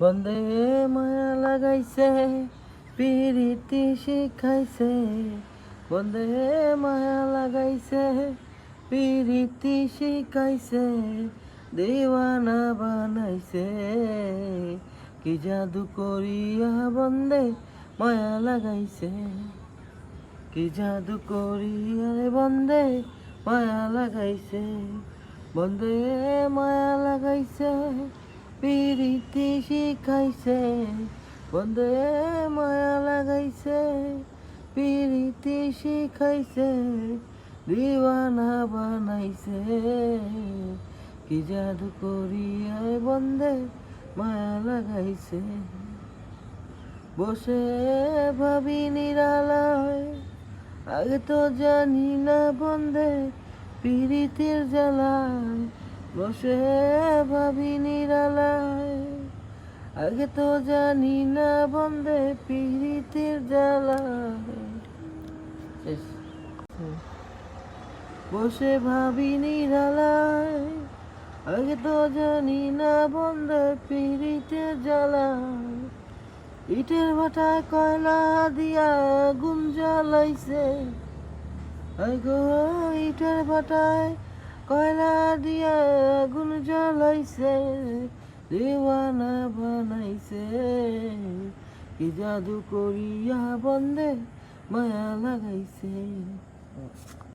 বন্দে মায়া লাগাইছে পিরিতি শিখাইছে, বন্দে মায়া লাগাইছে পিরিতি শিখাইছে, দিওয়ানা বানাইছে। কি জাদু করিয়া বন্দে মায়া লাগাইছে, কি জাদু করিয়া রে বন্দে মায়া লাগাইছে। বন্দে মায়া লাগাইছে পিরিতি শিখাইছে, বন্দে মায়া লাগাইছে পিরিতি শিখাইছে, দিওয়ানা বানাইছে। কি জাদু করিয়া বন্দে মায়া লাগাইছে। বসে ভাবি নিরালায়, আগে তো জানি না বন্দে পিরিতির জ্বালায়। বসে ভাবি নিরালায়, আগে তো জানি না বন্দে পিরিতির জ্বালায়। বসে ভাবি নিরালায়, আগে তো জানি না বন্দে পিরিতির জ্বালায়। ইটের ভাটায় কয়লা দিয়া আগুন জ্বালাইছে, গো ইটের ভাটায় কয়লা দিয়া আগুন জ্বালাইছে, দিওয়ানা বানাইছে। কি জাদু করিয়া বন্দে মায়া লাগাইছে।